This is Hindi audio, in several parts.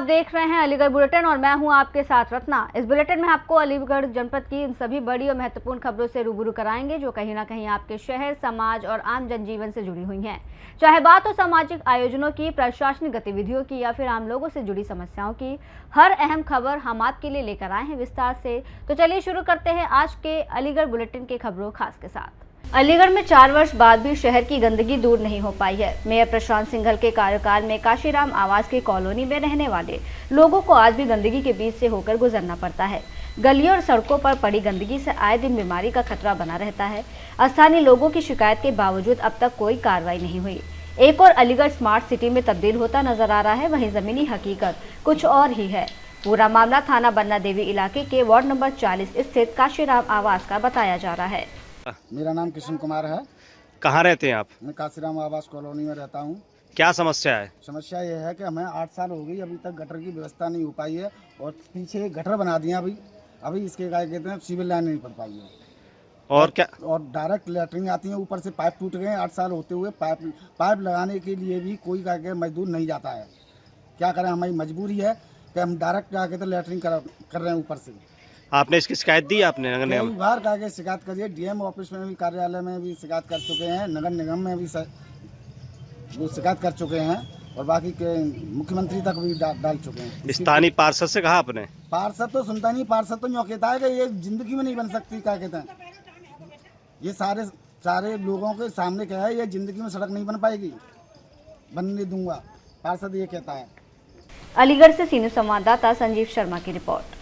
आप देख रहे हैं अलीगढ़ बुलेटिन और मैं हूं आपके साथ रत्ना। इस बुलेटिन में आपको अलीगढ़ जनपद की इन सभी बड़ी और महत्वपूर्ण खबरों से रूबरू कराएंगे जो कहीं ना कहीं आपके शहर, समाज और आम जनजीवन से जुड़ी हुई हैं। चाहे बात हो सामाजिक आयोजनों की, प्रशासनिक गतिविधियों की या फिर आम लोगों से जुड़ी समस्याओं की, हर अहम खबर हम आपके लिए लेकर आए हैं विस्तार से। तो चलिए शुरू करते हैं आज के अलीगढ़ बुलेटिन के खबरों खास के साथ। अलीगढ़ में 4 वर्ष बाद भी शहर की गंदगी दूर नहीं हो पाई है। मेयर प्रशांत सिंघल के कार्यकाल में काशीराम आवास की कॉलोनी में रहने वाले लोगों को आज भी गंदगी के बीच से होकर गुजरना पड़ता है। गलियों और सड़कों पर पड़ी गंदगी से आए दिन बीमारी का खतरा बना रहता है। स्थानीय लोगों की शिकायत के बावजूद अब तक कोई कार्रवाई नहीं हुई। एक और अलीगढ़ स्मार्ट सिटी में तब्दील होता नजर आ रहा है, वहीं जमीनी हकीकत कुछ और ही है। पूरा मामला थाना बन्ना देवी इलाके के वार्ड नंबर 40 स्थित काशीराम आवास का बताया जा रहा है। मेरा नाम कृष्ण कुमार है। कहाँ रहते हैं आप? मैं काशीराम आवास कॉलोनी में रहता हूँ। क्या समस्या है? समस्या ये है कि हमें 8 साल हो गई, अभी तक गटर की व्यवस्था नहीं हो पाई है और पीछे एक गटर बना दिया अभी इसके क्या कहते हैं, सिविल लाइन नहीं पड़ पाई है। और क्या? और डायरेक्ट लैटरिन आती है, ऊपर से पाइप टूट गए। 8 साल होते हुए पाइप लगाने के लिए भी कोई क्या कहते मजदूर नहीं जाता है। क्या करें, हमारी मजबूरी है कि हम डायरेक्ट क्या कहते लैटरिन कर रहे हैं ऊपर से। आपने इसकी शिकायत दी? आपने नगर निगम कई बार कहा शिकायत करिए, डीएम ऑफिस में भी, कार्यालय में भी शिकायत कर चुके हैं, नगर निगम में भी वो शिकायत कर चुके हैं और बाकी के मुख्यमंत्री तक भी डाल चुके हैं। स्थानीय पार्षद से कहा आपने? पार्षद तो सुनता नहीं, पार्षद तो यूँ कहता है कि ये जिंदगी में नहीं बन सकती। क्या कहते हैं, ये सारे लोगों के सामने क्या है, ये जिंदगी में सड़क नहीं बन पाएगी, बनने दूंगा, पार्षद ये कहता है। अलीगढ़ से सीनियर संवाददाता संजीव शर्मा की रिपोर्ट।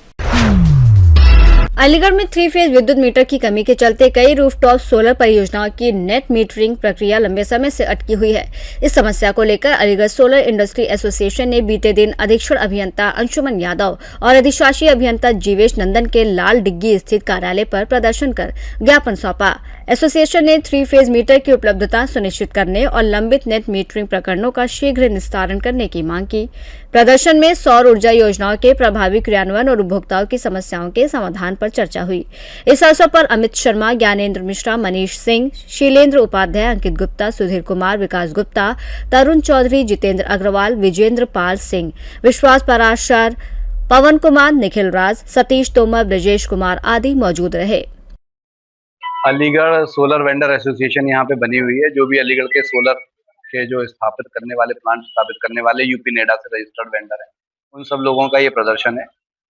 अलीगढ़ में 3 फेज विद्युत मीटर की कमी के चलते कई रूफटॉप सोलर परियोजनाओं की नेट मीटरिंग प्रक्रिया लंबे समय से अटकी हुई है। इस समस्या को लेकर अलीगढ़ सोलर इंडस्ट्री एसोसिएशन ने बीते दिन अधीक्षण अभियंता अंशुमन यादव और अधिशासी अभियंता जीवेश नंदन के लाल डिग्गी स्थित कार्यालय पर प्रदर्शन कर ज्ञापन सौंपा। एसोसिएशन ने 3 फेज मीटर की उपलब्धता सुनिश्चित करने और लंबित नेट मीटरिंग प्रकरणों का शीघ्र निस्तारण करने की मांग की। प्रदर्शन में सौर ऊर्जा योजनाओं के प्रभावी क्रियान्वयन और उपभोक्ताओं की समस्याओं के समाधान पर चर्चा हुई। इस अवसर पर अमित शर्मा, ज्ञानेंद्र मिश्रा, मनीष सिंह, शीलेंद्र उपाध्याय, अंकित गुप्ता, सुधीर कुमार, विकास गुप्ता, तरुण चौधरी, जितेंद्र अग्रवाल, विजेंद्र पाल सिंह, विश्वास पराशर, पवन कुमार, निखिल राज, सतीश तोमर, ब्रजेश कुमार आदि मौजूद रहे। अलीगढ़ सोलर वेंडर एसोसिएशन यहाँ पे बनी हुई है। जो भी अलीगढ़ के सोलर के जो स्थापित करने वाले, प्लांट स्थापित करने वाले यूपी नेडा से रजिस्टर्ड वेंडर हैं, उन सब लोगों का ये प्रदर्शन है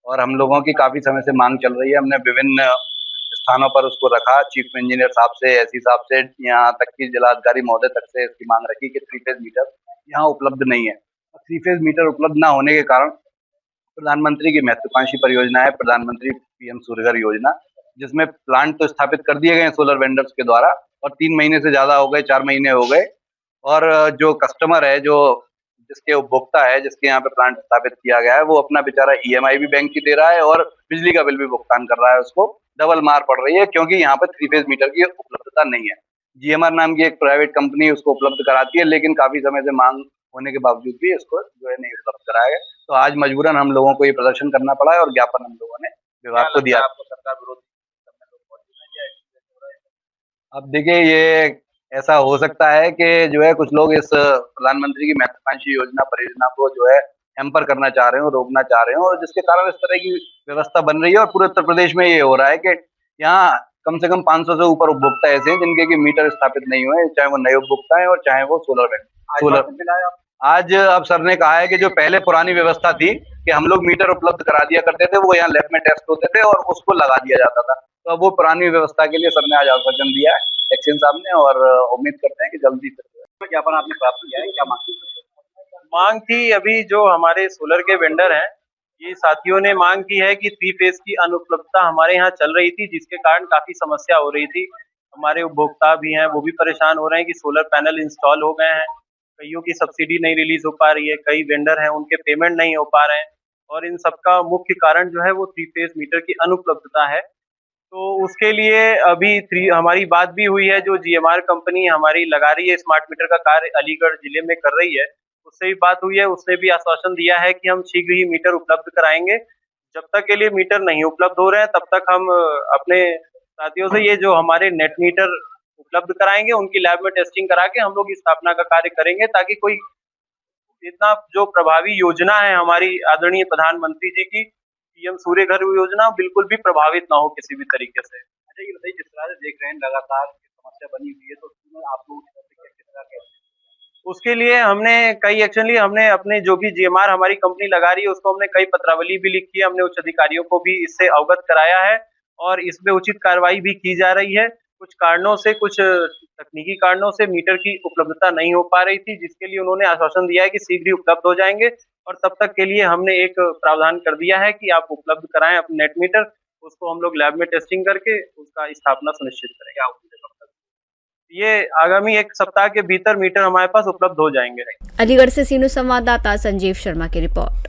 और हम लोगों की काफ़ी समय से मांग चल रही है। हमने विभिन्न स्थानों पर उसको रखा, चीफ इंजीनियर साहब से, एसई साहब से, यहाँ तक कि जिलाधिकारी महोदय तक से इसकी मांग रखी कि 3 फेज मीटर यहाँ उपलब्ध नहीं है। 3 फेज मीटर उपलब्ध ना होने के कारण प्रधानमंत्री की महत्वाकांक्षी परियोजना है प्रधानमंत्री पीएम सूर्यघर योजना, जिसमें प्लांट तो स्थापित कर दिए गए हैं सोलर वेंडर्स के द्वारा और 3 महीने से ज्यादा हो गए, 4 महीने हो गए और जो कस्टमर है, जो जिसके उपभोक्ता है, जिसके यहाँ पे प्लांट स्थापित किया गया है, वो अपना बेचारा ईएमआई भी बैंक की दे रहा है और बिजली का बिल भी भुगतान कर रहा है। उसको डबल मार पड़ रही है क्योंकि यहाँ पे 3 फेज मीटर की उपलब्धता नहीं है। जीएमआर नाम की एक प्राइवेट कंपनी उसको उपलब्ध कराती है, लेकिन काफी समय से मांग होने के बावजूद भी इसको जो है नहीं उपलब्ध कराया गया। तो आज मजबूरन हम लोगों को ये प्रदर्शन करना पड़ा है और ज्ञापन हम लोगों ने विभाग को दिया। सरकार विरोधी अब देखिए, ये ऐसा हो सकता है कि जो है कुछ लोग इस प्रधानमंत्री की महत्वाकांक्षी योजना परियोजना को जो है हैम्पर करना चाह रहे हो, रोकना चाह रहे हो, और जिसके कारण इस तरह की व्यवस्था बन रही है। और पूरे उत्तर प्रदेश में ये हो रहा है कि यहाँ कम से कम 500 से ऊपर उपभोक्ता ऐसे हैं जिनके की मीटर स्थापित नहीं हुए, चाहे वो नए उपभोक्ता है और चाहे वो सोलर। आज अब सर ने कहा है कि जो पहले पुरानी व्यवस्था थी कि हम लोग मीटर उपलब्ध करा दिया करते थे, वो यहाँ लैब में टेस्ट होते थे और उसको लगा दिया जाता था। तो अब वो पुरानी व्यवस्था के लिए सर ने आज आश्वासन दिया है एक्शन साहब ने, और उम्मीद करते हैं कि जल्दी से ज्ञापन आपने प्राप्त किया है। क्या मांग थी? अभी जो हमारे सोलर के वेंडर हैं, ये साथियों ने मांग की है कि 3 फेज की अनुपलब्धता हमारे यहाँ चल रही थी, जिसके कारण काफी समस्या हो रही थी। हमारे उपभोक्ता भी हैं, वो भी परेशान हो रहे हैं कि सोलर पैनल इंस्टॉल हो गए हैं, कईयों की सब्सिडी नहीं रिलीज हो पा रही है, कई वेंडर हैं उनके पेमेंट नहीं हो पा रहे हैं, और इन सबका मुख्य कारण जो है वो 3 फेज मीटर की अनुपलब्धता है। तो उसके लिए अभी हमारी बात भी हुई है, जो जीएमआर कंपनी हमारी लगा रही है स्मार्ट मीटर का कार्य अलीगढ़ जिले में कर रही है, उससे भी बात हुई है। उसने भी आश्वासन दिया है कि हम शीघ्र ही मीटर उपलब्ध कराएंगे। जब तक के लिए मीटर नहीं उपलब्ध हो रहे हैं, तब तक हम अपने साथियों से ये जो हमारे नेट मीटर उपलब्ध कराएंगे, उनकी लैब में टेस्टिंग करा के हम लोग स्थापना का कार्य करेंगे, ताकि कोई इतना जो प्रभावी योजना है हमारी आदरणीय प्रधानमंत्री जी की पीएम सूर्य घर योजना बिल्कुल भी प्रभावित ना हो किसी भी तरीके से। अच्छा ये बताइए, जिस तरह से देख रहे हैं लगातार समस्या बनी हुई है, तो उसमें आप लोग किस तरह के उसके लिए हमने कई एक्शन लिए। हमने अपने जो भी जीएमआर हमारी कंपनी लगा रही है उसको हमने कई पत्रावली भी लिखी है, हमने उच्च अधिकारियों को भी इससे अवगत कराया है और इसमें उचित कार्रवाई भी की जा रही है। कुछ कारणों से, कुछ तकनीकी कारणों से मीटर की उपलब्धता नहीं हो पा रही थी, जिसके लिए उन्होंने आश्वासन दिया है कि शीघ्र ही उपलब्ध हो जाएंगे और तब तक के लिए हमने एक प्रावधान कर दिया है कि आप उपलब्ध कराएं अपने नेट मीटर, उसको हम लोग लैब में टेस्टिंग करके उसका स्थापना सुनिश्चित करेंगे। ये आगामी 1 सप्ताह के भीतर मीटर हमारे पास उपलब्ध हो जाएंगे। अलीगढ़ से सीनू संवाददाता संजीव शर्मा की रिपोर्ट।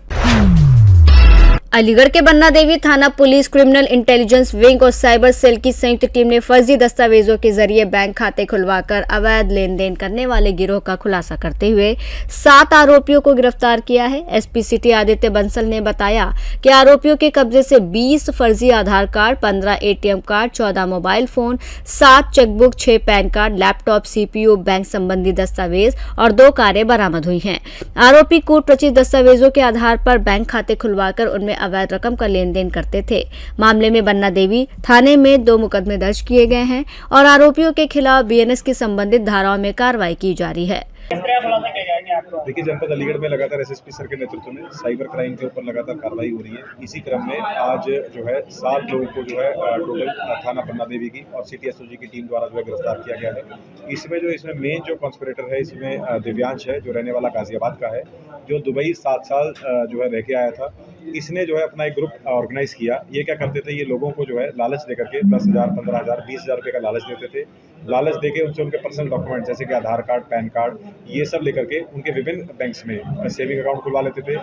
अलीगढ़ के बन्ना देवी थाना पुलिस, क्रिमिनल इंटेलिजेंस विंग और साइबर सेल की संयुक्त टीम ने फर्जी दस्तावेजों के जरिए बैंक खाते खुलवाकर अवैध लेन देन करने वाले गिरोह का खुलासा करते हुए 7 आरोपियों को गिरफ्तार किया है। एसपी सिटी आदित्य बंसल ने बताया कि आरोपियों के कब्जे से 20 फर्जी Aadhaar card, 15 ATM card, 14 mobile phone, 7 chequebook, 6 PAN card, laptop, CPU, bank संबंधी दस्तावेज और 2 कारें बरामद हुई हैं। आरोपी कूट रचित दस्तावेजों के आधार पर बैंक खाते खुलवाकर उनमें अवैध रकम का लेन देन करते थे। मामले में बन्ना देवी थाने में 2 मुकदमे दर्ज किए गए हैं और आरोपियों के खिलाफ बीएनएस की संबंधित धाराओं में कार्रवाई की जा रही है। देखिए, जनपद अलीगढ़ में लगातार एसएसपी सर के नेतृत्व में साइबर क्राइम के ऊपर लगातार कार्रवाई हो रही है। इसी क्रम में आज जो है 7 लोगों को जो है टोटल थाना बन्ना देवी की और सिटी एसओजी की टीम द्वारा जो है गिरफ्तार किया गया है। इसमें मेन जो कॉन्स्पिरेटर है इसमें दिव्यांश है, जो रहने वाला गाजियाबाद का है, जो दुबई 7 साल जो है रह के आया था। इसने जो है अपना एक ग्रुप ऑर्गेनाइज किया। ये क्या करते थे, ये लोगों को जो है लालच देकर के 10,000, 15,000, 20,000 रुपये का लालच देते थे। लालच देके उनसे उनके पर्सनल डॉक्यूमेंट जैसे कि आधार कार्ड, पैन कार्ड, ये सब लेकर के उनके विभिन्न बैंक्स में सेविंग अकाउंट खुलवा लेते थे।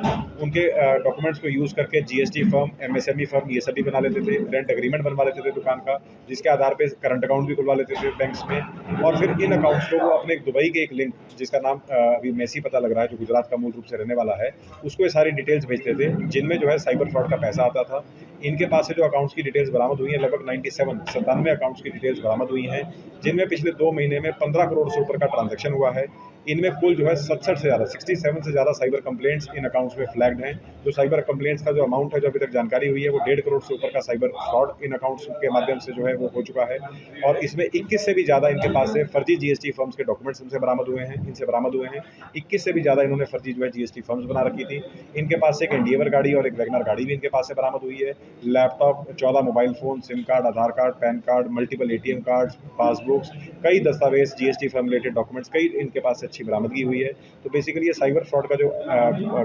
उनके डॉक्यूमेंट्स को यूज़ करके जीएसटी फर्म, एमएसएमई फर्म, ये सभी बना लेते थे। रेंट एग्रीमेंट बनवा लेते थे दुकान का, जिसके आधार पे करंट अकाउंट भी खुलवा लेते थे बैंक्स में। और फिर इन अकाउंट्स को वो अपने दुबई के एक लिंक, जिसका नाम अभी मैसी पता लग रहा है, जो गुजरात का मूल रूप से रहने वाला है, उसको ये सारी डिटेल्स भेजते थे, जिनमें जो है साइबर फ्रॉड का पैसा आता था। इनके पास से जो अकाउंट्स की डिटेल्स बरामद हुई हैं, लगभग 97 अकाउंट्स की डिटेल्स बरामद हुई हैं, जिनमें पिछले 2 महीने में 15 करोड़ से ऊपर का ट्रांजैक्शन हुआ है। इनमें कुल जो है 67 से ज़्यादा 67 से ज़्यादा साइबर कंप्लेंट्स इन अकाउंट्स में फ्लैग्ड हैं। जो साइबर कंप्लेंट्स का जो अमाउंट है, जो अभी तक जानकारी हुई है, वो 1.5 करोड़ से ऊपर का साइबर फ्रॉड इन अकाउंट्स के माध्यम से जो है वो हो चुका है। और इसमें 21 से भी ज़्यादा इनके पास से फर्जी जीएसटी फर्म्स के डॉक्यूमेंट्स इनसे बरामद हुए हैं। 21 से भी ज़्यादा इन्होंने फर्जी जो है जीएसटी फर्म्स बना रखी थी। इनके पास से एक एंडिवर गाड़ी और एक वैगनर गाड़ी भी इनके पास से बरामद हुई है। Laptop, 14 mobile phone, SIM card, Aadhaar card, PAN card, multiple ATM cards, passbooks, कई दस्तावेज, जीएसटी फर्म रिलेटेड डॉक्यूमेंट्स, कई इनके पास से अच्छी बरामदगी हुई है। तो बेसिकली ये साइबर फ्रॉड का जो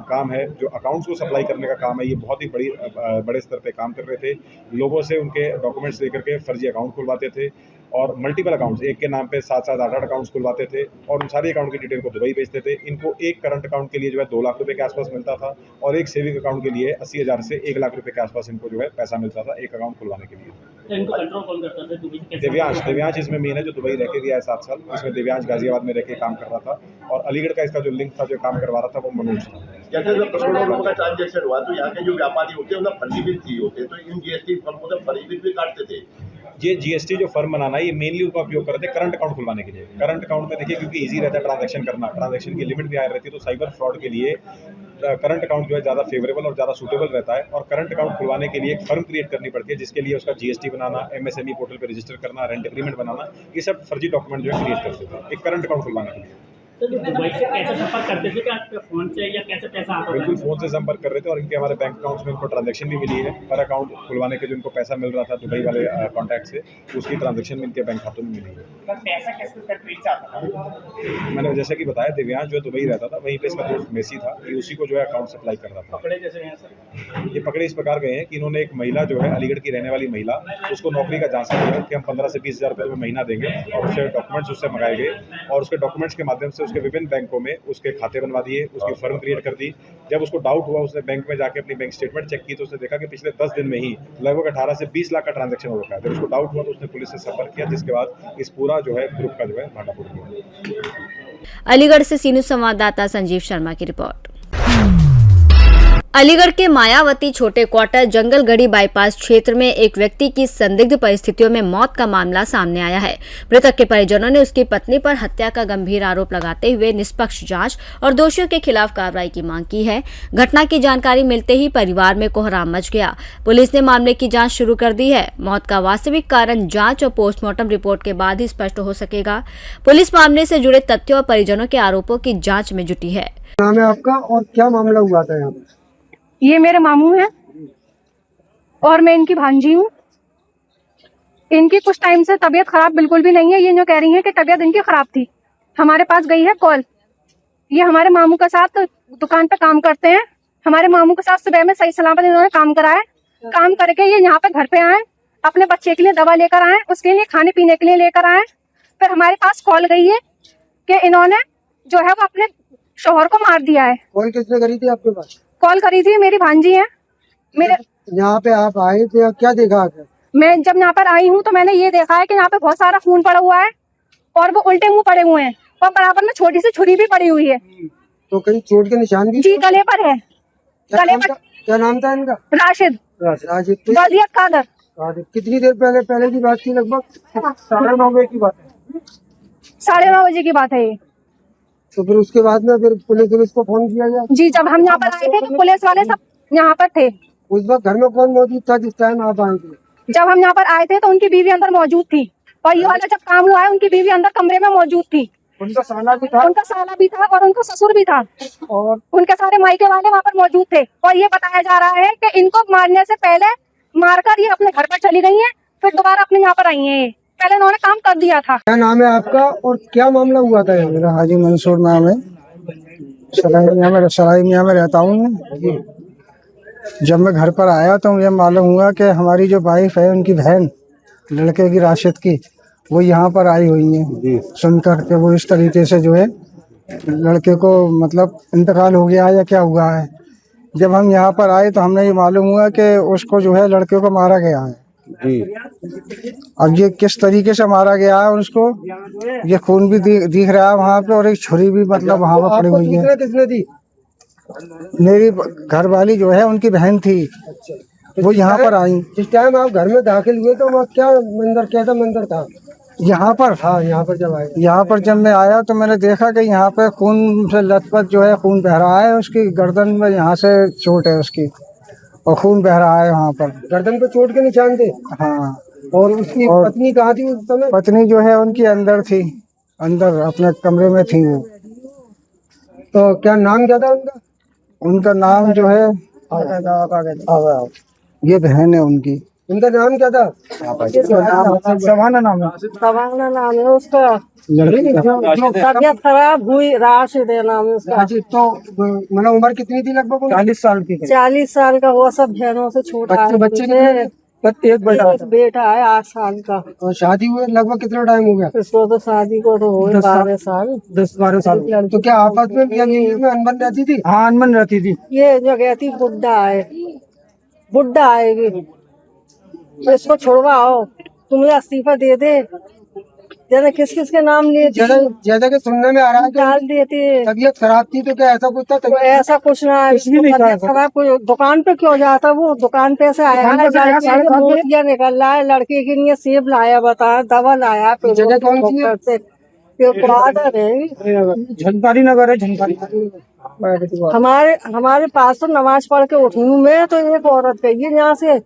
काम है, जो अकाउंट्स को सप्लाई करने का काम है, ये बहुत ही बड़े स्तर पे काम कर रहे थे। लोगों से उनके डॉक्यूमेंट्स लेकर के फर्जी अकाउंट खुलवाते थे और मल्टीपल अकाउंट्स, एक के नाम पे 7-7, 8-8 अकाउंट्स खुलवाते थे और उन सारे अकाउंट की डिटेल को दुबई भेजते थे। इनको एक करंट अकाउंट के लिए जो है 2 लाख रुपए के आसपास मिलता था और एक सेविंग अकाउंट के लिए 80,000 से 1 लाख रुपए के आसपास इनको जो है पैसा मिलता था एक अकाउंट खुलवाने के लिए। तो इनको कंट्रोल कौन करता था? दिव्यांश इसमें मेन है, जो दुबई रह के गया है 7 साल। इसमें दिव्यांश गाजियाबाद में रह के काम कर रहा था और अलीगढ़ का इसका जो लिंक था, जो काम करवा रहा था, वो मनोज था। जैसे करोड़ों लोगों का ट्रांजेक्शन हुआ, तो यहाँ के जो व्यापारी होते हैं, उन्हें फर्जी बिल चाहिए होते हैं, तो इन जीएसटी फर्म को फर्जी बिल भी काटते थे। ये जीएसटी जो फर्म बनाना है, ये मेनली उनका उपयोग करते हैं करंट अकाउंट खुलवाने के लिए। करंट अकाउंट में देखिए, क्योंकि इजी रहता है ट्रांजैक्शन करना, ट्रांजैक्शन की लिमिट भी हाई रहती है, तो साइबर फ्रॉड के लिए करंट अकाउंट जो है ज़्यादा फेवरेबल और ज़्यादा सूटेबल रहता है। और करंट अकाउंट खुलवाने के लिए एक फर्म क्रिएट करनी पड़ती है, जिसके लिए उसका जीएसटी बनाना, एमएसएमई पोर्टल पर रजिस्टर करना, रेंट एग्रीमेंट बनाना, ये सब फर्जी डॉक्यूमेंट जो है क्रिएट करते थे एक करंट अकाउंट खुलवाने के लिए। तो दुबई से कैसे संपर्क करते थे? क्या आपके फोन से या कैसे पैसा आता था? बिल्कुल फ़ोन से संपर्क कर रहे थे और इनके हमारे बैंक अकाउंट्स में इनको ट्रांजैक्शन भी मिली है। पर अकाउंट खुलवाने के जो इनको पैसा मिल रहा था दुबई वाले कॉन्टैक्ट से, उसकी ट्रांजैक्शन भी इनके बैंक खातों में मिली है। पैसा कैसे आता था? मैंने जैसे कि बताया, दिव्यांश जो दुबई रहता था, वहीं पे इसका दोस्त मेसी था, ये उसी को जो है अकाउंट सप्लाई कर रहा था। पकड़े कैसे हैं सर? ये पकड़े इस प्रकार गए हैं कि इन्होंने एक महिला जो है अलीगढ़ की रहने वाली महिला, उसको नौकरी का झांसा दिया कि हम 15 से 20,000 रुपये महीना देंगे और उससे डॉक्यूमेंट्स उससे मंगाए गए और उसके डॉक्यूमेंट्स के माध्यम से उसके विभिन्न बैंकों में उसके खाते बनवा दिए, उसकी फर्म क्रिएट कर दी। जब उसको डाउट हुआ, उसने बैंक में जाके अपनी बैंक स्टेटमेंट चेक की, तो उसने देखा कि पिछले 10 दिन में ही लगभग 18 से 20 लाख का ट्रांजैक्शन हो रखा है। जब उसको डाउट हुआ तो उसने पुलिस से संपर्क किया, जिसके बाद इस पूरा जो है ग्रुप का जो है भांडाफोड़ किया। अलीगढ़ से सीनू संवाददाता संजीव शर्मा की रिपोर्ट। अलीगढ़ के मायावती छोटे क्वार्टर जंगलगढ़ी बाईपास क्षेत्र में एक व्यक्ति की संदिग्ध परिस्थितियों में मौत का मामला सामने आया है। मृतक के परिजनों ने उसकी पत्नी पर हत्या का गंभीर आरोप लगाते हुए निष्पक्ष जांच और दोषियों के खिलाफ कार्रवाई की मांग की है। घटना की जानकारी मिलते ही परिवार में कोहराम मच गया। पुलिस ने मामले की जाँच शुरू कर दी है। मौत का वास्तविक कारण जाँच और पोस्टमार्टम रिपोर्ट के बाद ही स्पष्ट हो सकेगा। पुलिस मामले से जुड़े तथ्यों और परिजनों के आरोपों की जाँच में जुटी है। नाम है आपका और क्या मामला हुआ था यहाँ पे? ये मेरे मामू हैं और मैं इनकी भांजी हूँ। इनकी कुछ टाइम से तबीयत खराब बिल्कुल भी नहीं है। ये जो कह रही है कि तबीयत इनकी खराब थी, हमारे पास गई है कॉल। ये हमारे मामू के साथ दुकान पे काम करते हैं। हमारे मामू के साथ सुबह में सही सलामत इन्होंने काम कराया। काम करके ये यहाँ पे घर पे आए, अपने बच्चे के लिए दवा लेकर आए, उसके लिए खाने पीने के लिए लेकर आए। फिर हमारे पास कॉल गई है कि इन्होंने जो है वो अपने शौहर को मार दिया है। कॉल किसने करी थी आपके पास? कॉल करी थी मेरी भांजी है। मेरे यहाँ पे आप आए थे, क्या देखा आपने? मैं जब यहाँ पर आई हूँ तो मैंने ये देखा है कि यहाँ पे बहुत सारा खून पड़ा हुआ है और वो उल्टे मुंह पड़े हुए हैं और बराबर में छोटी सी छुरी भी पड़ी हुई है। तो कहीं चोट के निशान भी? जी गले पर है। गले पर। क्या नाम था इनका? राशिद। राशिद। वलियत कादर। कितनी देर पहले की बात थी? लगभग 9:30 बजे की बात है। 9:30 बजे की बात है ये। तो फिर उसके बाद में फिर पुलिस को फोन किया गया? जी, जब हम यहाँ पर आए थे तो पुलिस वाले सब यहाँ पर थे। उस वक्त घर में कौन मौजूद था जिस टाइम आप आए थे? जब हम यहाँ पर आए थे तो उनकी बीवी अंदर मौजूद थी और ये वाला जब काम हुआ है उनकी बीवी अंदर कमरे में मौजूद थी। उनका साला भी था? उनका साला भी था और उनका ससुर भी था और उनके सारे मायके वाले वहाँ पर मौजूद थे। और ये बताया जा रहा है कि इनको मारने से पहले मारकर ये अपने घर पर चली गई हैं, फिर दोबारा अपने यहाँ पर आई हैं। पहले उन्होंने काम कर दिया था। क्या नाम है आपका और क्या मामला हुआ था? मेरा हाजी मंसूर नाम है। सराय मियाँ में रहता हूँ। जब मैं घर पर आया तो मुझे मालूम हुआ कि हमारी जो वाइफ है उनकी बहन लड़के की राशिद की वो यहाँ पर आई हुई है। सुनकर के वो इस तरीके से जो है लड़के को मतलब इंतकाल हो गया है या क्या हुआ है। जब हम यहाँ पर आए तो हमने ये मालूम हुआ कि उसको जो है लड़के को मारा गया है। अब ये किस तरीके से मारा गया है उसको, ये खून भी दिख रहा है वहाँ पे और एक छुरी भी मतलब वहाँ पर पड़ी हुई है। किसने दी? मेरी घरवाली जो है उनकी बहन थी। वो यहाँ पर आई। जिस टाइम आप घर में दाखिल हुए तो वहाँ क्या मंजर, कैसा मंजर था यहाँ पर? हाँ, यहाँ पर जब आए, यहाँ पर जब मैं आया तो मैंने देखा कि यहाँ पे खून से लथपथ जो है खून बह रहा है। उसकी गर्दन में यहाँ से चोट है उसकी और खून बह रहा है वहाँ पर। गर्दन पे चोट के निशान थे? हाँ। और उसकी पत्नी कहाँ थी उस समय? पत्नी जो है उनकी अंदर थी, अंदर अपने कमरे में थी वो। तो क्या नाम क्या था उनका? उनका नाम जो है ये बहन है उनकी। उनका नाम क्या था? सवाना नाम है। सवाना नाम है उसका। तबीयत खराब हुई, राशिद है नाम है उसका। तो मतलब उम्र कितनी थी? लगभग 40 साल की। 40 साल का हुआ, सब बहनों से छोटा है। बच्चे एक बेटा है 8 साल का। और शादी हुए लगभग कितना टाइम हो गया? इसको तो शादी को तो हो 12 साल। 10-12 साल। तो क्या आपस में अनबन रहती थी? हाँ, अनबन रहती थी। ये जो कहती बुड्ढा आएगी, इसको छुड़वाओ, तुम्हें इस्तीफा दे दे। जैसे किस किस के नाम लिए जैसा कि सुनने में आ रहा है डाल देते। तबीयत खराब थी तो क्या ऐसा कुछ था? तो ऐसा कुछ ना है। तबीयत खराब दुकान पे क्यों जाता? वो दुकान पे से आया है, मोतिया निकल रहा है, लड़के के लिए सेब लाया, बता दवा लाया। जगह कौन सी है? झंकारी नगर है। झंकारी हमारे पास तो नमाज पढ़ के उठी हूँ मैं, तो एक औरत गई है यहाँ से,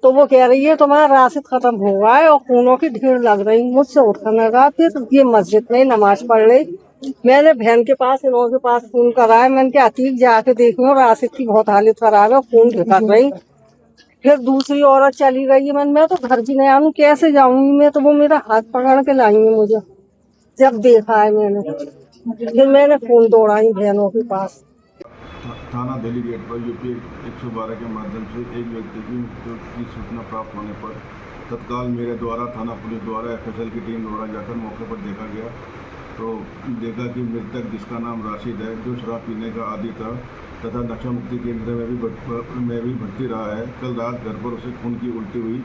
तो वो कह रही है तुम्हारा राशिद खत्म हो गया है और खूनों की ढेर लग रही। मुझसे उठकर लगा, फिर ये मस्जिद में नमाज पढ़ रही। मैंने बहन के पास, इन लोगों के पास खून कराया। मैंने क्या अतीक जाके देखी और राशिद की बहुत हालत खराब है, खून ढिकर रही। फिर दूसरी औरत चली गई है। मैं तो घर भी नहीं आऊँ, कैसे जाऊंगी मैं? तो वो मेरा हाथ पकड़ के लाएंगे मुझे। जब देखा है मैंने, फिर मैंने खून दौड़ाई बहनों के पास। थाना दिल्ली गेट पर यूपी 112 के माध्यम से एक व्यक्ति की सूचना प्राप्त होने पर तत्काल मेरे द्वारा थाना पुलिस द्वारा FSL की टीम द्वारा जाकर मौके पर देखा गया। तो देखा कि मृतक जिसका नाम राशिद है, जो शराब पीने का आदी था तथा नशा मुक्ति केंद्र में भी भर्ती रहा है। कल रात घर पर उसे खून की उल्टी हुई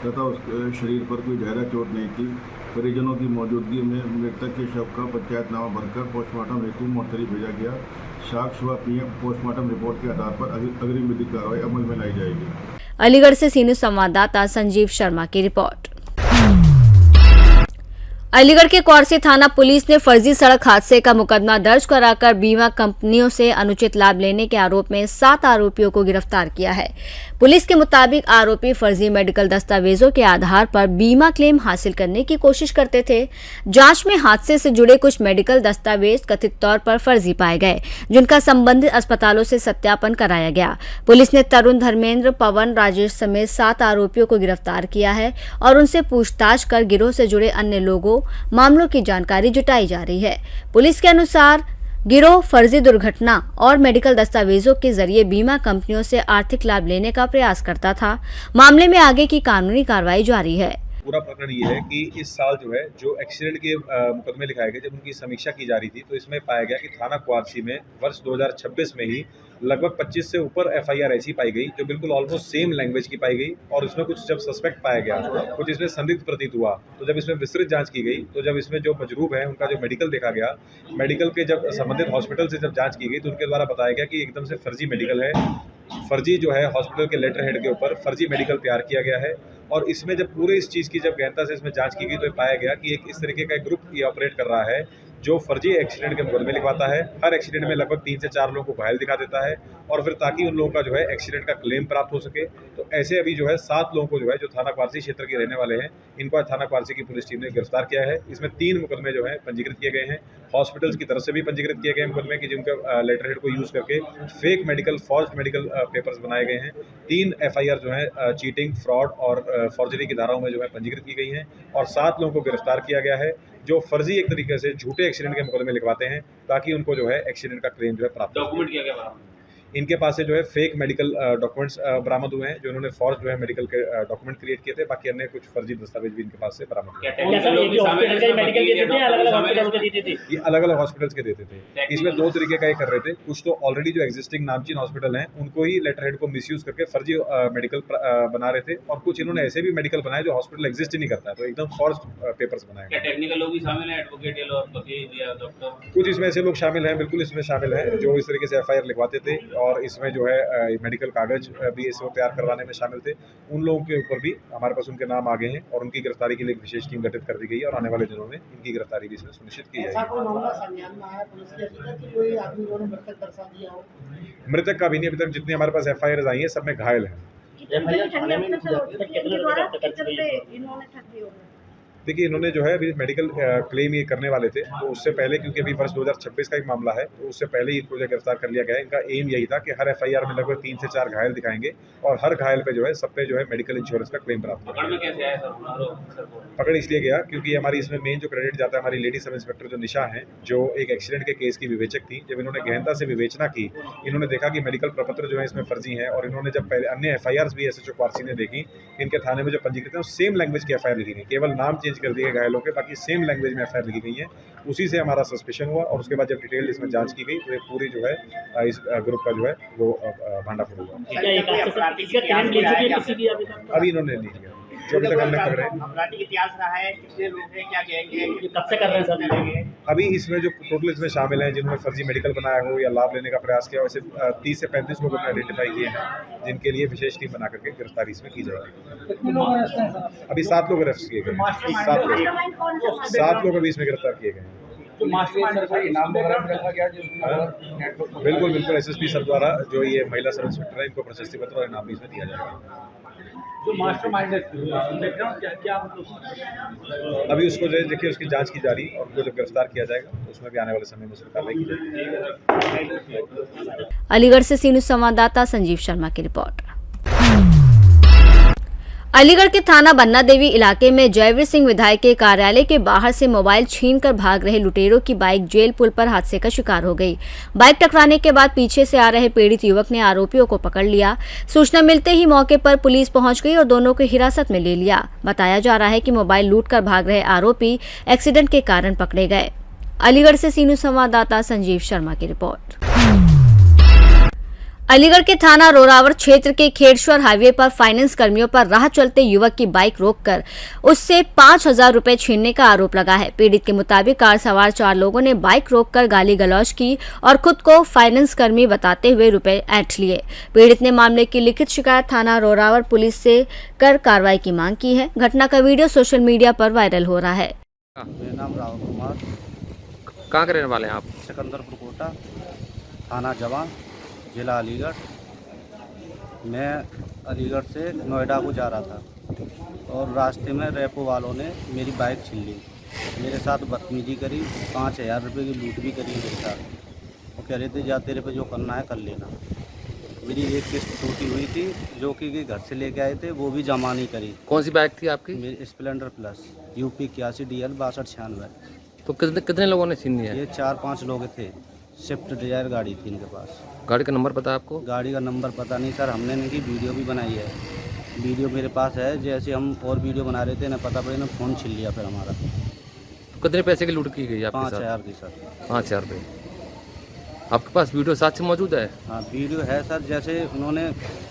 तथा उसके शरीर पर कोई गहरा चोट नहीं थी। परिजनों की मौजूदगी में मृतक के शव का पंचायतनामा भरकर पोस्टमार्टम हेतु मोर्चरी भेजा गया। साक्ष्य व पीएम पोस्टमार्टम रिपोर्ट के आधार पर अग्रिम विधिक कार्रवाई अमल में लाई जाएगी। अलीगढ़ से सीनियर संवाददाता संजीव शर्मा की रिपोर्ट। अलीगढ़ के कौरसी थाना पुलिस ने फर्जी सड़क हादसे का मुकदमा दर्ज कराकर बीमा कंपनियों से अनुचित लाभ लेने के आरोप में 7 आरोपियों को गिरफ्तार किया है। पुलिस के मुताबिक आरोपी फर्जी मेडिकल दस्तावेजों के आधार पर बीमा क्लेम हासिल करने की कोशिश करते थे। जांच में हादसे से जुड़े कुछ मेडिकल दस्तावेज कथित तौर पर फर्जी पाए गए, जिनका संबंधित अस्पतालों से सत्यापन कराया गया। पुलिस ने तरुण, धर्मेंद्र, पवन, राजेश समेत 7 आरोपियों को गिरफ्तार किया है और उनसे पूछताछ कर गिरोह से जुड़े अन्य लोगों मामलों की जानकारी जुटाई जा रही है। पुलिस के अनुसार गिरोह फर्जी दुर्घटना और मेडिकल दस्तावेजों के जरिए बीमा कंपनियों से आर्थिक लाभ लेने का प्रयास करता था। मामले में आगे की कानूनी कार्रवाई जारी है। पूरा प्रकरण ये है कि इस साल जो एक्सीडेंट के मुकदमे लिखाए गए, जब उनकी समीक्षा की जा रही थी तो इसमें पाया गया कि थाना क्वारसी में वर्ष 2026 में ही लगभग 25 से ऊपर FIR ऐसी पाई गई जो बिल्कुल ऑलमोस्ट सेम लैंग्वेज की पाई गई। और इसमें कुछ जब सस्पेक्ट पाया गया, कुछ इसमें संदिग्ध प्रतीत हुआ, तो जब इसमें विस्तृत जांच की गई तो जब इसमें जो मजरूब है उनका जो मेडिकल देखा गया, मेडिकल के जब संबंधित हॉस्पिटल से जब जांच की गई तो उनके द्वारा बताया गया कि एकदम से फर्जी मेडिकल है। फर्जी हॉस्पिटल के लेटर हेड के ऊपर फर्जी मेडिकल तैयार किया गया है। और इसमें जब पूरे इस चीज़ की जब गहनता से इसमें जांच की गई तो पाया गया कि एक इस तरीके का ग्रुप ये ऑपरेट कर रहा है जो फर्जी एक्सीडेंट के मुकदमे लिखवाता है। हर एक्सीडेंट में लगभग 3 से 4 लोगों को घायल दिखा देता है और फिर ताकि उन लोगों का एक्सीडेंट का क्लेम प्राप्त हो सके। तो ऐसे अभी 7 लोगों को जो थाना क्वारसी क्षेत्र के रहने वाले हैं, इनको थाना क्वारसी की पुलिस टीम ने गिरफ्तार किया है। इसमें 3 मुकदमे पंजीकृत किए गए हैं। हॉस्पिटल्स की तरफ से भी पंजीकृत किए गए मुकदमे की जिनका लेटर हेड को यूज़ करके fake medical, forged medical papers बनाए गए हैं। 3 FIR चीटिंग, फ्रॉड और फॉर्जरी की धाराओं में पंजीकृत की गई हैं और 7 लोगों को गिरफ्तार किया गया है जो फर्जी एक तरीके से झूठे एक्सीडेंट के मुकदमे लिखवाते हैं ताकि उनको एक्सीडेंट का क्लेम प्राप्त। डॉक्यूमेंट किया गया इनके पास से फेक मेडिकल डॉक्यूमेंट्स बरामद हुए हैं जो इन्होंने फॉर्ज मेडिकल के डॉक्यूमेंट क्रिएट किए थे। बाकी अन्य कुछ फर्जी दस्तावेज भी इनके पास से बरामद हुए। ये अलग अलग हॉस्पिटल्स के देते थे। इसमें 2 तरीके का ये कर रहे थे। कुछ तो ऑलरेडी जो एग्जिस्टिंग नामचीन हॉस्पिटल हैं उनको ही लेटर हेड को मिसयूज करके फर्जी मेडिकल बना रहे थे और कुछ इन्होंने ऐसे भी मेडिकल बनाए जो हॉस्पिटल एग्जिस्ट ही नहीं करता है, तो एकदम फॉर्ज्ड पेपर्स बनाए। टेक्निकल लोग भी शामिल हैं, एडवोकेट या वकील या डॉक्टर? कुछ इसमें ऐसे लोग शामिल हैं, बिल्कुल इसमें शामिल हैं जो इस तरीके से FIR लिखवाते थे और इसमें मेडिकल कागज भी इसको तैयार करवाने में शामिल थे। उन लोगों के ऊपर भी हमारे पास उनके नाम आ गए हैं और उनकी गिरफ्तारी के लिए एक विशेष टीम गठित कर दी गई है और आने वाले दिनों में इनकी गिरफ्तारी भी इसमें सुनिश्चित की जाएगी। मृतक का भी नहीं, अभी तक जितनी हमारे पास FIR आई है सब में घायल हैं। देखिए इन्होंने अभी मेडिकल क्लेम ये करने वाले थे तो उससे पहले, क्योंकि अभी वर्ष 2026 का एक मामला है तो उससे पहले ही इनको गिरफ्तार कर लिया गया है। इनका एम यही था कि हर FIR में लगभग 3 से 4 घायल दिखाएंगे और हर घायल पे सब पे मेडिकल इंश्योरेंस का क्लेम प्राप्त होगा। पकड़ इसलिए गया क्योंकि हमारी इसमें मेन जो क्रेडिट जाता है हमारी लेडी सब इंस्पेक्टर जो निशा हैं, जो एक एक्सीडेंट के केस की विवेचक थी। जब इन्होंने गहनता से विवेचना की, इन्होंने देखा कि मेडिकल प्रपत्र इसमें फर्जी है और इन्होंने जब पहले अन्य FIRs भी SHO क्वारसी ने देखी, इनके थाने में जो पंजीकृत है सेम लैंग्वेज की FIR लिखी गई, केवल नाम चेंज कर दिए घायलों के, बाकी सेम लैंग्वेज में FIR लिखी गई है। उसी से हमारा सस्पेशन हुआ और उसके बाद जब डिटेल इसमें जांच की गई तो ये पूरी इस ग्रुप का वो भांडाफोड़ हुआ। अभी इन्होंने नहीं लिया जो अभी तक हमने पकड़े। इतिहास रहा है, कितने लोग हैं, क्या कहेंगे, कब से कर रहे हैं सर? अभी इसमें जो टोटल इसमें शामिल हैं जिन्होंने फर्जी मेडिकल बनाया हो या लाभ लेने का प्रयास किया, वैसे 30 से 35 लोगों ने आइडेंटिफाई किए हैं जिनके लिए विशेष टीम बना करके गिरफ्तारी इसमें की जाएगी। अभी 7 लोग अरेस्ट किए गए, 7 लोग अभी इसमें गिरफ्तार किए गए हैं। बिल्कुल SSP सर द्वारा जो ये महिला सब इंस्पेक्टर है इनको प्रशस्ति पत्र और इनाम भी इसमें दिया जाएगा। अभी उसको देखिए उसकी जांच की जा रही और उनको जब गिरफ्तार किया जाएगा तो उसमें भी आने वाले समय में उसकी कार्रवाई की जाएगी। अलीगढ़ से सीनियर संवाददाता संजीव शर्मा की रिपोर्ट। अलीगढ़ के थाना बन्ना देवी इलाके में जयवीर सिंह विधायक के कार्यालय के बाहर से मोबाइल छीनकर भाग रहे लुटेरों की बाइक जेल पुल पर हादसे का शिकार हो गई। बाइक टकराने के बाद पीछे से आ रहे पीड़ित युवक ने आरोपियों को पकड़ लिया। सूचना मिलते ही मौके पर पुलिस पहुंच गई और दोनों को हिरासत में ले लिया। बताया जा रहा है कि मोबाइल लूटकर भाग रहे आरोपी एक्सीडेंट के कारण पकड़े गए। अलीगढ़ से सीनियर संवाददाता संजीव शर्मा की रिपोर्ट। अलीगढ़ के थाना रोरावर क्षेत्र के खेड़श्वर हाईवे पर फाइनेंस कर्मियों पर राह चलते युवक की बाइक रोककर उससे 5,000 रुपए छीनने का आरोप लगा है। पीड़ित के मुताबिक कार सवार 4 लोगों ने बाइक रोककर गाली गलौज की और खुद को फाइनेंस कर्मी बताते हुए रुपए ऐंठ लिए। पीड़ित ने मामले की लिखित शिकायत थाना रोरावर पुलिस से कर कार्रवाई की मांग की है। घटना का वीडियो सोशल मीडिया पर वायरल हो रहा है। मेरा नाम राहुल कुमार, कहाँ के रहने वाले हैं आप? सिकंदरपुर कोटा, थाना जवान, जिला अलीगढ़। मैं अलीगढ़ से नोएडा को जा रहा था और रास्ते में रेपो वालों ने मेरी बाइक छीन ली। मेरे साथ बदतमीजी करी, 5,000 रुपये की लूट भी करी मेरे साथ। वो कह रहे थे जा तेरे पे जो करना है कर लेना। मेरी एक किस्त टूटी हुई थी जो कि घर से लेके आए थे, वो भी जमा नहीं करी। कौन सी बाइक थी आपकी? मेरी स्प्लेंडर प्लस UP 81 DL 6296। तो कितने लोगों ने छीन लिया? ये 4-5 लोग थे। स्विफ्ट डिजायर गाड़ी थी इनके पास। गाड़ी का नंबर पता है आपको? गाड़ी का नंबर पता नहीं सर, हमने इनकी वीडियो भी बनाई है। वीडियो मेरे पास है। जैसे हम और वीडियो बना रहे थे ना, पता पड़े ना, फ़ोन छीन लिया फिर हमारा। तो कितने पैसे की लूट की गई आपके साथ? 5,000 की सर। 5,000 रुपये। आपके पास वीडियो साथ से मौजूद है? हाँ वीडियो है सर। जैसे उन्होंने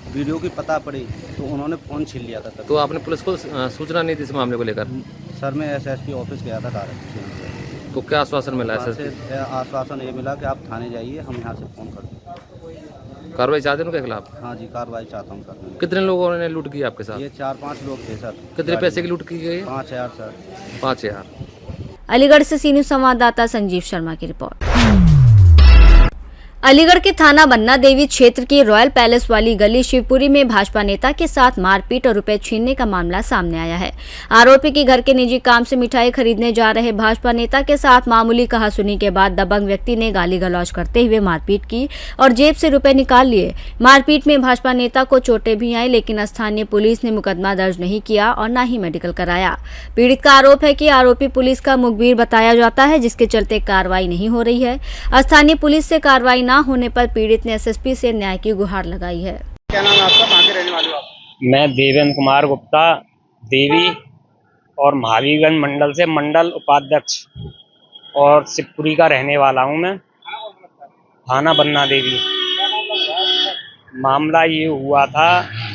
वीडियो की पता पड़ी तो उन्होंने फ़ोन छीन लिया था। तो आपने पुलिस को सूचना नहीं दी इस मामले को लेकर? सर मैं SSP ऑफिस गया था कार्य। तो क्या आश्वासन मिला है? आश्वासन ये मिला कि आप थाने जाइए, हम यहाँ से फ़ोन कर दें। कार्रवाई चाहते हैं उनके खिलाफ? हाँ जी, कार्रवाई चाहता हूँ सर। कितने लोगों ने लूट की आपके साथ? ये 4-5 लोग थे सर। कितने पैसे की लूट की गई? 5,000 सर। 5,000। अलीगढ़ से सीनियर संवाददाता संजीव शर्मा की रिपोर्ट। अलीगढ़ के थाना बन्ना देवी क्षेत्र की रॉयल पैलेस वाली गली शिवपुरी में भाजपा नेता के साथ मारपीट और रुपए छीनने का मामला सामने आया है। आरोपी की घर के निजी काम से मिठाई खरीदने जा रहे भाजपा नेता के साथ मामूली कहासुनी के बाद दबंग व्यक्ति ने गाली गलौज करते हुए मारपीट की और जेब से रुपए निकाल लिए। मारपीट में भाजपा नेता को चोटें भी आई, लेकिन स्थानीय पुलिस ने मुकदमा दर्ज नहीं किया और न ही मेडिकल कराया। पीड़ित का आरोप है कि आरोपी पुलिस का मुखबिर बताया जाता है, जिसके चलते कार्रवाई नहीं हो रही है। स्थानीय पुलिस से कार्रवाई न होने पर पीड़ित ने SSP से न्याय की गुहार लगाई है। क्या नाम है आपका, कहाँ के रहने वाले हो आप? मैं देवेंद्र कुमार गुप्ता, देवी और महावीरगंज मंडल से मंडल उपाध्यक्ष और शिवपुरी का रहने वाला हूं। मैं थाना बन्ना देवी। मामला ये हुआ था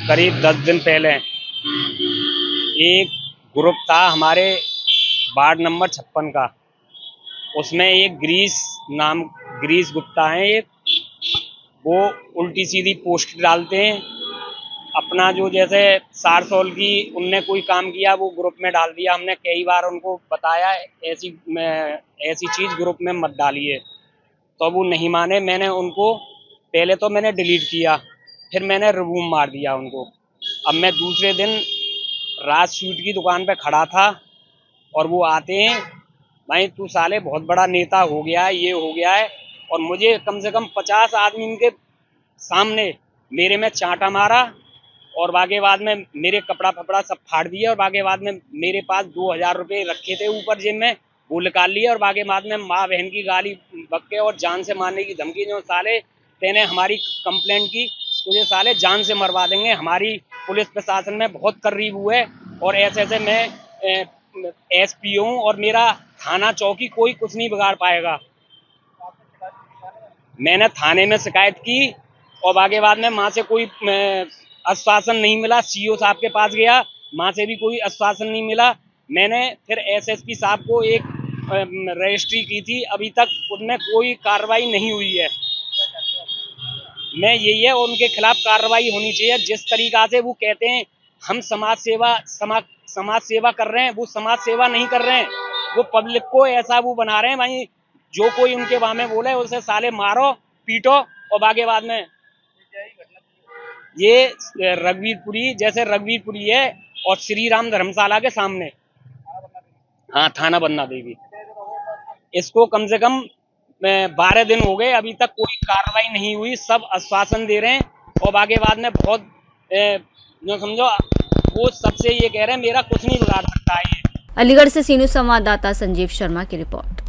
करीब 10 दिन पहले। एक ग्रुप था हमारे वार्ड नंबर 56 का, उसमें एक गिरीश गुप्ता है एक, वो उल्टी सीधी पोस्ट डालते हैं अपना, जो जैसे सारसोल की उनने कोई काम किया वो ग्रुप में डाल दिया। हमने कई बार उनको बताया ऐसी चीज़ ग्रुप में मत डालिए, तो वो नहीं माने। मैंने उनको पहले तो मैंने डिलीट किया, फिर मैंने रिमूव मार दिया उनको। अब मैं दूसरे दिन राज स्वीट की दुकान पे खड़ा था और वो आते हैं, भाई तू साले बहुत बड़ा नेता हो गया है, ये हो गया है, और मुझे कम से कम 50 आदमी इनके सामने मेरे में चांटा मारा और बाकी बाद में मेरे कपड़ा फपड़ा सब फाड़ दिया और बाकी बाद में मेरे पास 2,000 रुपये रखे थे ऊपर जेब में, वो निकाल लिए और बाकी बाद में माँ बहन की गाली बक्के और जान से मारने की धमकी। जो साले तेने हमारी कंप्लेंट की, तुझे साले जान से मरवा देंगे। हमारी पुलिस प्रशासन में बहुत करीब हुए और ऐसे मैं SP हूँ और मेरा थाना चौकी कोई कुछ नहीं बिगाड़ पाएगा। मैंने थाने में शिकायत की और बाकी बाद में माँ से कोई आश्वासन नहीं मिला। CO साहब के पास गया, माँ से भी कोई आश्वासन नहीं मिला। मैंने फिर SSP साहब को एक रजिस्ट्री की थी, अभी तक उनमें कोई कार्रवाई नहीं हुई है। मैं यही है, उनके खिलाफ कार्रवाई होनी चाहिए। जिस तरीका से वो कहते हैं हम समाज सेवा कर रहे हैं, वो समाज सेवा नहीं कर रहे हैं, वो पब्लिक को ऐसा वो बना रहे हैं। भाई जो कोई उनके बारे में बोले उसे साले मारो पीटो। और बाकी बाद में ये रघुवीरपुरी, जैसे रघुवीरपुरी है और श्री राम धर्मशाला के सामने, हाँ थाना बन्ना देवी। इसको कम से कम 12 दिन हो गए, अभी तक कोई कार्रवाई नहीं हुई। सब आश्वासन दे रहे हैं और बाकी बाद में बहुत जो समझो वो सबसे ये कह रहे हैं मेरा कुछ नहीं बिगाड़ सकता है। अलीगढ़ से सीनियर संवाददाता संजीव शर्मा की रिपोर्ट।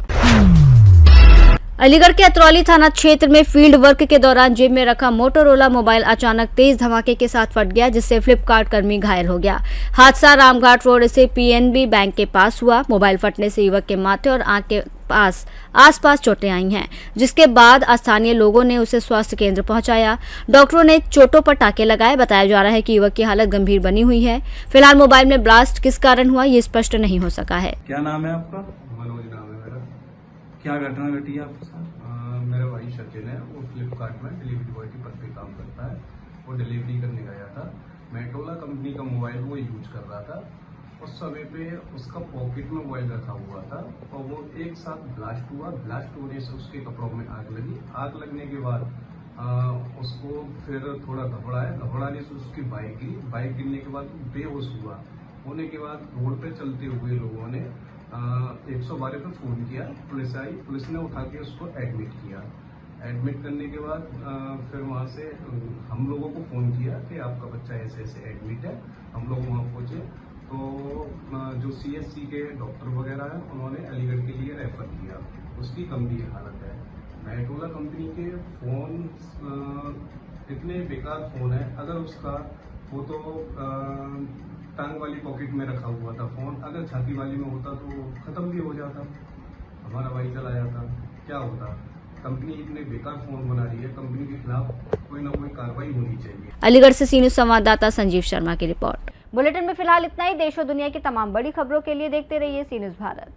अलीगढ़ के अतरौली थाना क्षेत्र में फील्ड वर्क के दौरान जेब में रखा मोटोरोला मोबाइल अचानक तेज धमाके के साथ फट गया, जिससे फ्लिपकार्ट कर्मी घायल हो गया। हादसा रामघाट रोड से PNB बैंक के पास हुआ। मोबाइल फटने से युवक के माथे और आंख आसपास चोटें आई हैं, जिसके बाद स्थानीय लोगों ने उसे स्वास्थ्य केंद्र पहुंचाया। डॉक्टरों ने चोटों पर टाके लगाए। बताया जा रहा है कि युवक की हालत गंभीर बनी हुई है। फिलहाल मोबाइल में ब्लास्ट किस कारण हुआ ये स्पष्ट नहीं हो सका है। क्या नाम है आपका? मनोज नाम है मेरा। क्या घटना घटी है आपके साथ? मेरा भाई सचिन है, वो फ्लिपकार्ट में डिलीवरी बॉय के पद पे काम करता है। वो डिलीवरी करने गया था। मेटोला कंपनी का मोबाइल वो यूज कर रहा था। उस समय पे उसका पॉकेट में मोबाइल रखा हुआ था और वो एक साथ ब्लास्ट हुआ। ब्लास्ट होने से उसके कपड़ों में आग लगी। आग लगने के बाद उसको फिर थोड़ा घबराने से उसकी बाइक गिरी। बाइक गिरने के बाद बेहोश हुआ। होने के बाद रोड पे चलते हुए लोगों ने 112 पे फ़ोन किया। पुलिस आई। पुलिस ने उठा के उसको एडमिट किया। एडमिट करने के बाद फिर वहाँ से हम लोगों को फ़ोन किया कि आपका बच्चा ऐसे ऐसे एडमिट है। हम लोग वहाँ पहुँचे तो जो CSC के डॉक्टर वगैरह हैं उन्होंने अलीगढ़ के लिए रेफ़र किया। उसकी गंभीर हालत है। मेटोला कंपनी के फ़ोन इतने बेकार फ़ोन है। अगर उसका वो तो टांग वाली पॉकेट में रखा हुआ था फ़ोन, अगर छाती वाली में होता तो ख़त्म भी हो जाता। हमारा भाई चला जाता, क्या होता। कंपनी इतने बेकार फ़ोन बना रही है। कंपनी के खिलाफ कोई ना कोई कार्रवाई होनी चाहिए। अलीगढ़ से सी न्यूज़ संवाददाता संजीव शर्मा की रिपोर्ट। बुलेटिन में फिलहाल इतना ही। देश और दुनिया की तमाम बड़ी खबरों के लिए देखते रहिए सी न्यूज़ भारत।